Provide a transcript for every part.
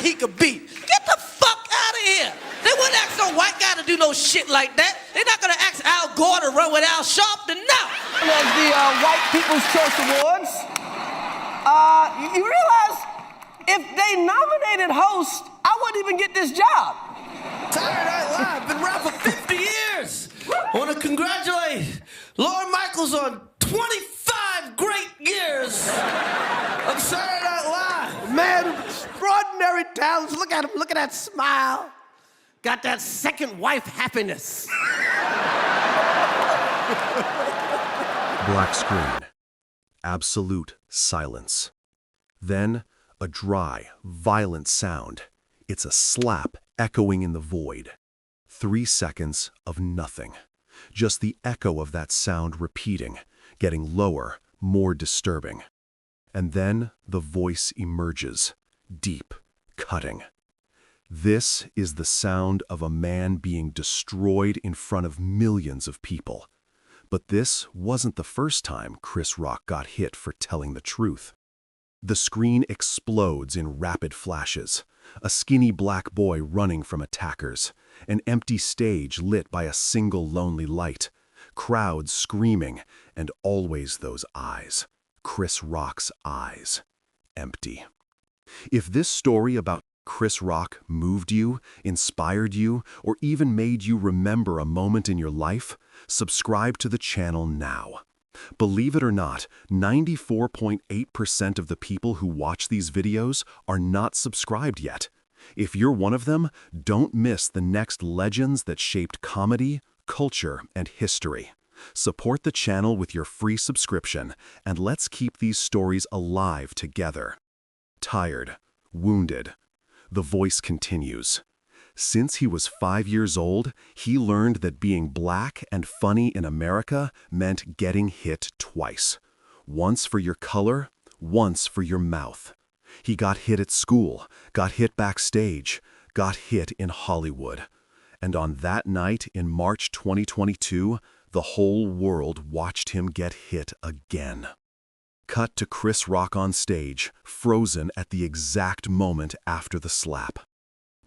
he could beat. Get the fuck out of here. They wouldn't ask no white guy to do no shit like that. They're not gonna ask Al Gore to run with Al Sharpton, no. As the White People's Choice Awards, you realize if they nominated host, I wouldn't even get this job. Saturday Night Live, been around for 50 years. I want to congratulate Lorne Michaels on 25 great years of Saturday Night Live. Man, extraordinary talents. Look at him, look at that smile. Got that second wife happiness. Black screen. Absolute silence. Then, a dry, violent sound. It's a slap echoing in the void. 3 seconds of nothing. Just the echo of that sound repeating, getting lower, more disturbing. And then the voice emerges, deep, cutting. This is the sound of a man being destroyed in front of millions of people. But this wasn't the first time Chris Rock got hit for telling the truth. The screen explodes in rapid flashes. A skinny black boy running from attackers. An empty stage lit by a single lonely light. Crowds screaming, and always those eyes. Chris Rock's eyes. Empty. If this story about Chris Rock moved you, inspired you, or even made you remember a moment in your life, subscribe to the channel now. Believe it or not, 94.8% of the people who watch these videos are not subscribed yet. If you're one of them, don't miss the next legends that shaped comedy, culture, and history. Support the channel with your free subscription, and let's keep these stories alive together. Tired, wounded. The voice continues. Since he was 5 years old, he learned that being black and funny in America meant getting hit twice. Once for your color, once for your mouth. He got hit at school, got hit backstage, got hit in Hollywood. And on that night in March 2022, the whole world watched him get hit again. Cut to Chris Rock on stage, frozen at the exact moment after the slap.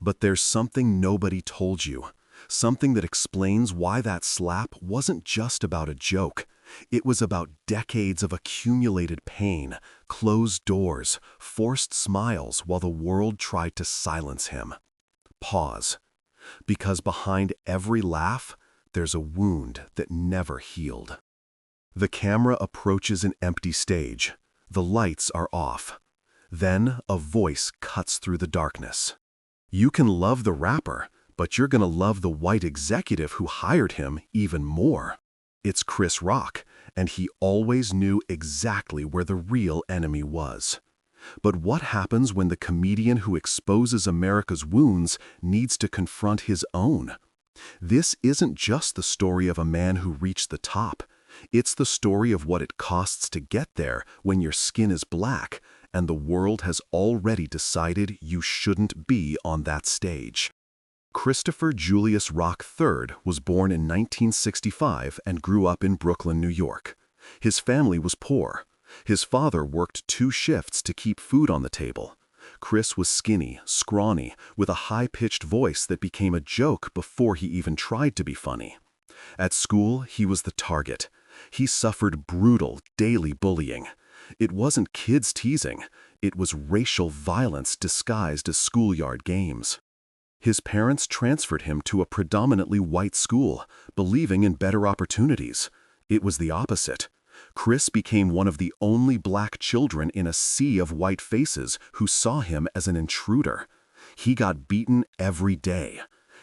But there's something nobody told you, something that explains why that slap wasn't just about a joke. It was about decades of accumulated pain, closed doors, forced smiles while the world tried to silence him. Pause. Because behind every laugh, there's a wound that never healed. The camera approaches an empty stage. The lights are off. Then a voice cuts through the darkness. You can love the rapper, but you're gonna love the white executive who hired him even more. It's Chris Rock, and he always knew exactly where the real enemy was. But what happens when the comedian who exposes America's wounds needs to confront his own? This isn't just the story of a man who reached the top. It's the story of what it costs to get there when your skin is black, and the world has already decided you shouldn't be on that stage. Christopher Julius Rock III was born in 1965 and grew up in Brooklyn, New York. His family was poor. His father worked 2 shifts to keep food on the table. Chris was skinny, scrawny, with a high-pitched voice that became a joke before he even tried to be funny. At school, he was the target. He suffered brutal, daily bullying. It wasn't kids teasing. It was racial violence disguised as schoolyard games. His parents transferred him to a predominantly white school, believing in better opportunities. It was the opposite. Chris became one of the only black children in a sea of white faces who saw him as an intruder. He got beaten every day.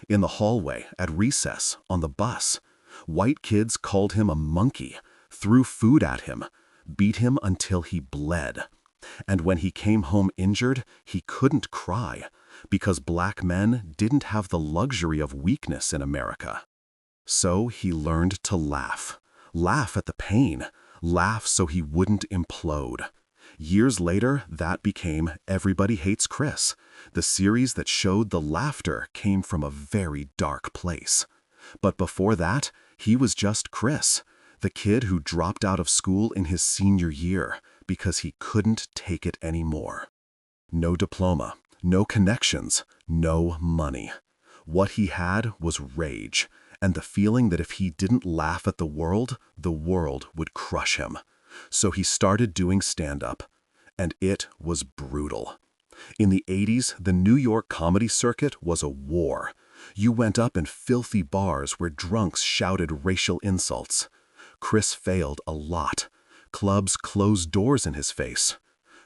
In the hallway, at recess, on the bus. White kids called him a monkey, threw food at him, beat him until he bled. And when he came home injured, he couldn't cry, because black men didn't have the luxury of weakness in America. So he learned to laugh. Laugh at the pain. Laugh so he wouldn't implode. Years later, that became Everybody Hates Chris, the series that showed the laughter came from a very dark place. But before that, he was just Chris, the kid who dropped out of school in his senior year because he couldn't take it anymore. No diploma, No connections, no money. What he had was rage, and the feeling that if he didn't laugh at the world would crush him. So he started doing stand-up, and it was brutal. In the 80s, the New York comedy circuit was a war. You went up in filthy bars where drunks shouted racial insults. Chris failed a lot. Clubs closed doors in his face.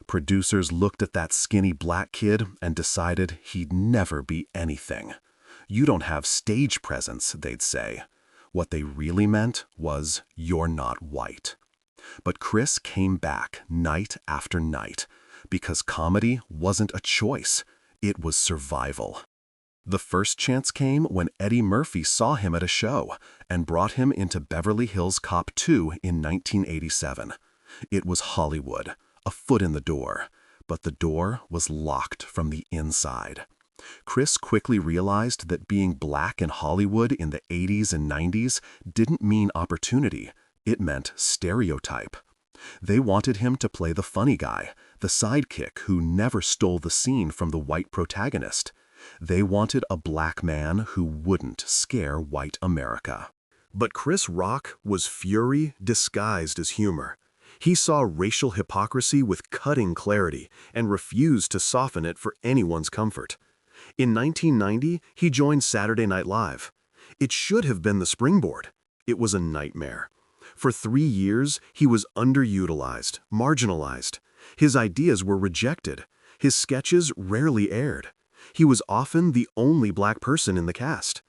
Producers looked at that skinny black kid and decided he'd never be anything. You don't have stage presence, they'd say. What they really meant was, you're not white. But Chris came back night after night, because comedy wasn't a choice, it was survival. The first chance came when Eddie Murphy saw him at a show and brought him into Beverly Hills Cop 2 in 1987. It was Hollywood, a foot in the door, but the door was locked from the inside. Chris quickly realized that being black in Hollywood in the 80s and 90s didn't mean opportunity, it meant stereotype. They wanted him to play the funny guy, the sidekick who never stole the scene from the white protagonist. They wanted a black man who wouldn't scare white America. But Chris Rock was fury disguised as humor. He saw racial hypocrisy with cutting clarity and refused to soften it for anyone's comfort. In 1990, he joined Saturday Night Live. It should have been the springboard. It was a nightmare. For 3 years, he was underutilized, marginalized. His ideas were rejected. His sketches rarely aired. He was often the only black person in the cast.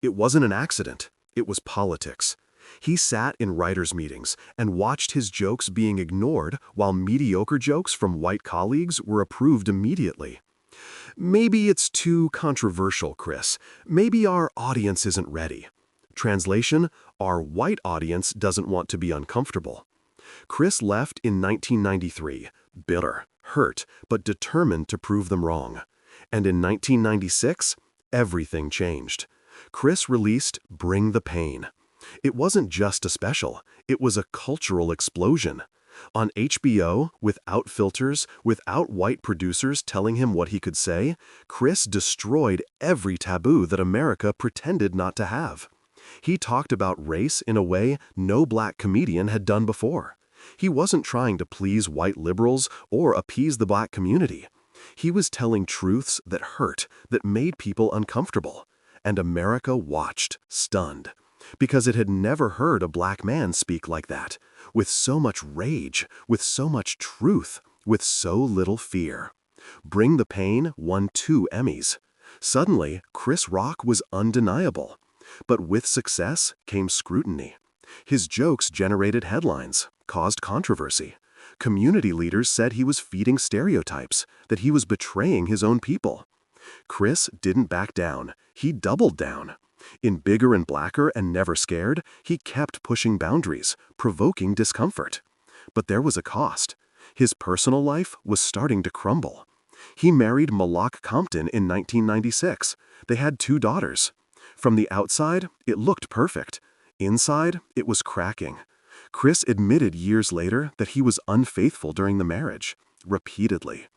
It wasn't an accident. It was politics. He sat in writers' meetings and watched his jokes being ignored while mediocre jokes from white colleagues were approved immediately. Maybe it's too controversial, Chris. Maybe our audience isn't ready. Translation, our white audience doesn't want to be uncomfortable. Chris left in 1993, bitter, hurt, but determined to prove them wrong. And in 1996, everything changed. Chris released Bring the Pain. It wasn't just a special, it was a cultural explosion. On HBO, without filters, without white producers telling him what he could say, Chris destroyed every taboo that America pretended not to have. He talked about race in a way no black comedian had done before. He wasn't trying to please white liberals or appease the black community. He was telling truths that hurt, that made people uncomfortable. And America watched, stunned, because it had never heard a black man speak like that, with so much rage, with so much truth, with so little fear. Bring the Pain won 2 Emmys. Suddenly, Chris Rock was undeniable. But with success came scrutiny. His jokes generated headlines, caused controversy. Community leaders said he was feeding stereotypes, that he was betraying his own people. Chris didn't back down. He doubled down. In Bigger and Blacker and Never Scared, he kept pushing boundaries, provoking discomfort. But there was a cost. His personal life was starting to crumble. He married Malak Compton in 1996. They had 2 daughters. From the outside, it looked perfect. Inside, it was cracking. Chris admitted years later that he was unfaithful during the marriage, repeatedly.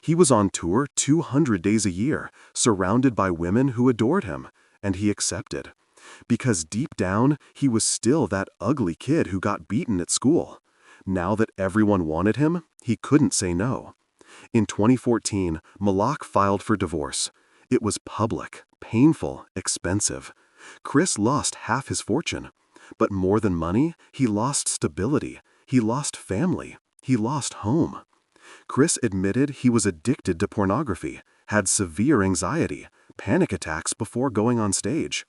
He was on tour 200 days a year, surrounded by women who adored him, and he accepted. Because deep down, he was still that ugly kid who got beaten at school. Now that everyone wanted him, he couldn't say no. In 2014, Malak filed for divorce. It was public, painful, expensive. Chris lost half his fortune. But more than money, he lost stability. He lost family. He lost home. Chris admitted he was addicted to pornography, had severe anxiety, panic attacks before going on stage.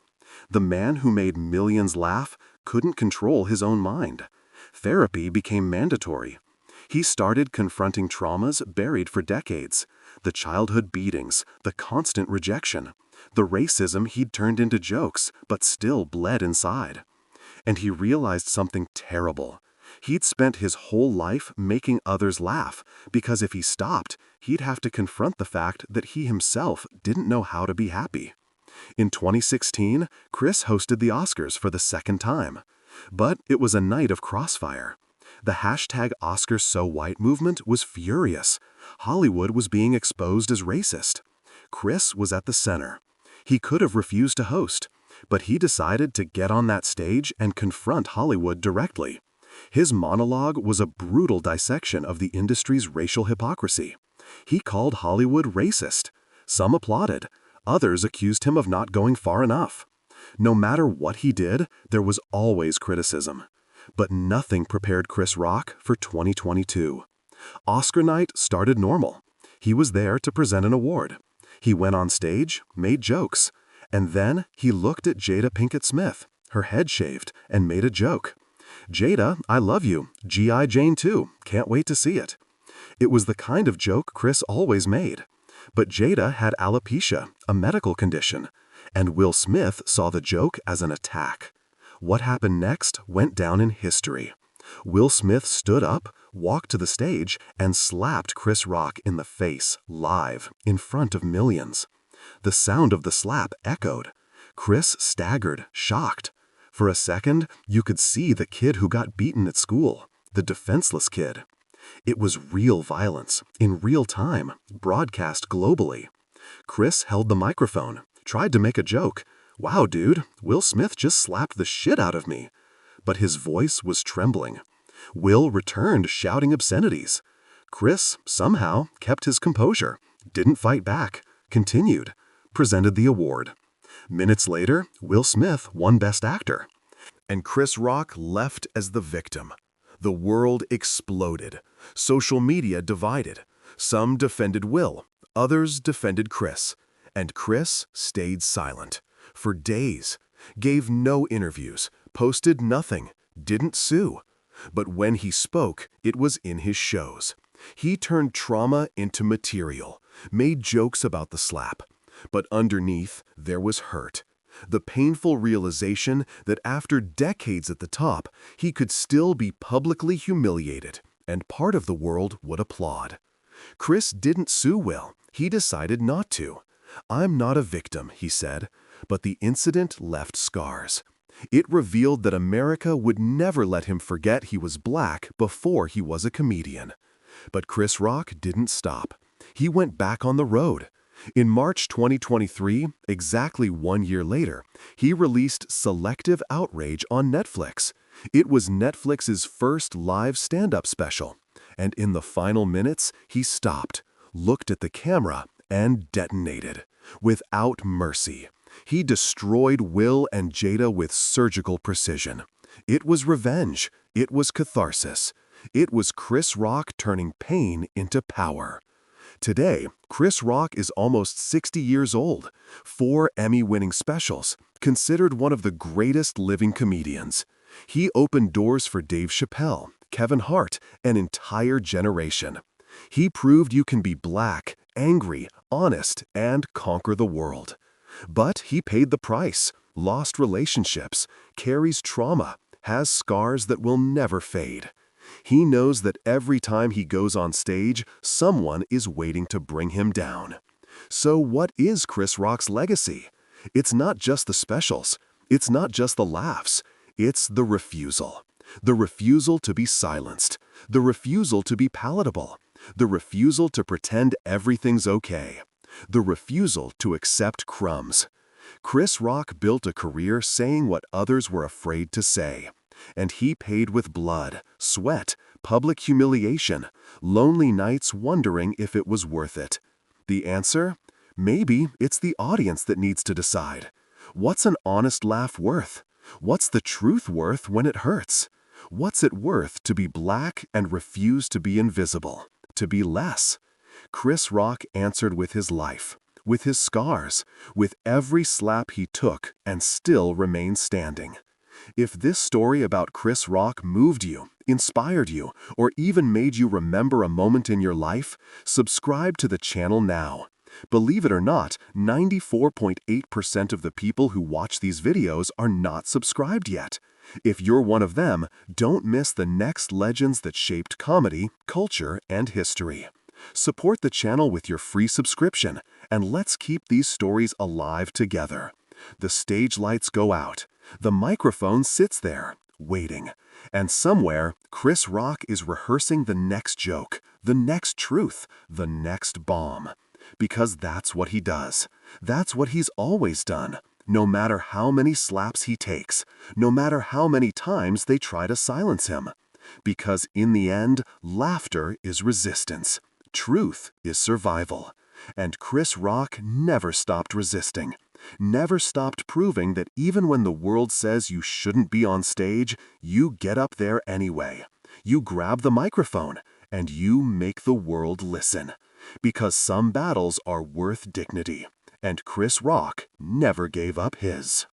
The man who made millions laugh couldn't control his own mind. Therapy became mandatory. He started confronting traumas buried for decades. The childhood beatings, the constant rejection, the racism he'd turned into jokes but still bled inside. And he realized something terrible. He'd spent his whole life making others laugh, because if he stopped, he'd have to confront the fact that he himself didn't know how to be happy. In 2016, Chris hosted the Oscars for the 2nd time. But it was a night of crossfire. The #OscarsSoWhite movement was furious. Hollywood was being exposed as racist. Chris was at the center. He could have refused to host, but he decided to get on that stage and confront Hollywood directly. His monologue was a brutal dissection of the industry's racial hypocrisy. He called Hollywood racist. Some applauded. Others accused him of not going far enough. No matter what he did, there was always criticism. But nothing prepared Chris Rock for 2022. Oscar night started normal. He was there to present an award. He went on stage, made jokes, and then he looked at Jada Pinkett Smith, her head shaved, and made a joke. "Jada, I love you. G.I. Jane too. Can't wait to see it." It was the kind of joke Chris always made. But Jada had alopecia, a medical condition, and Will Smith saw the joke as an attack. What happened next went down in history. Will Smith stood up, walked to the stage, and slapped Chris Rock in the face, live, in front of millions. The sound of the slap echoed. Chris staggered, shocked. For a second, you could see the kid who got beaten at school, the defenseless kid. It was real violence, in real time, broadcast globally. Chris held the microphone, tried to make a joke. "Wow, dude, Will Smith just slapped the shit out of me." But his voice was trembling. Will returned shouting obscenities. Chris, somehow, kept his composure, didn't fight back, continued, presented the award. Minutes later, Will Smith won Best Actor. And Chris Rock left as the victim. The world exploded. Social media divided. Some defended Will, others defended Chris. And Chris stayed silent. For days. Gave no interviews, posted nothing, didn't sue. But when he spoke, it was in his shows. He turned trauma into material, made jokes about the slap. But underneath, there was hurt. The painful realization that after decades at the top, he could still be publicly humiliated, and part of the world would applaud. Chris didn't sue Will. He decided not to. "I'm not a victim," he said, but the incident left scars. It revealed that America would never let him forget he was black before he was a comedian. But Chris Rock didn't stop. He went back on the road. In March 2023, exactly 1 year later, he released Selective Outrage on Netflix. It was Netflix's first live stand-up special. And in the final minutes, he stopped, looked at the camera, and detonated. Without mercy. He destroyed Will and Jada with surgical precision. It was revenge. It was catharsis. It was Chris Rock turning pain into power. Today, Chris Rock is almost 60 years old, 4 Emmy-winning specials, considered one of the greatest living comedians. He opened doors for Dave Chappelle, Kevin Hart, an entire generation. He proved you can be black, angry, honest, and conquer the world. But he paid the price, lost relationships, carries trauma, has scars that will never fade. He knows that every time he goes on stage, someone is waiting to bring him down. So what is Chris Rock's legacy? It's not just the specials. It's not just the laughs. It's the refusal. The refusal to be silenced. The refusal to be palatable. The refusal to pretend everything's okay. The refusal to accept crumbs. Chris Rock built a career saying what others were afraid to say. And he paid with blood, sweat, public humiliation, lonely nights wondering if it was worth it. The answer? Maybe it's the audience that needs to decide. What's an honest laugh worth? What's the truth worth when it hurts? What's it worth to be black and refuse to be invisible, to be less? Chris Rock answered with his life, with his scars, with every slap he took and still remains standing. If this story about Chris Rock moved you, inspired you, or even made you remember a moment in your life, subscribe to the channel now. Believe it or not, 94.8% of the people who watch these videos are not subscribed yet. If you're one of them, don't miss the next legends that shaped comedy, culture, and history. Support the channel with your free subscription, and let's keep these stories alive together. The stage lights go out. The microphone sits there, waiting. And somewhere, Chris Rock is rehearsing the next joke, the next truth, the next bomb. Because that's what he does. That's what he's always done. No matter how many slaps he takes, no matter how many times they try to silence him. Because in the end, laughter is resistance. Truth is survival. And Chris Rock never stopped resisting. Never stopped proving that even when the world says you shouldn't be on stage, you get up there anyway. You grab the microphone, and you make the world listen. Because some battles are worth dignity. And Chris Rock never gave up his.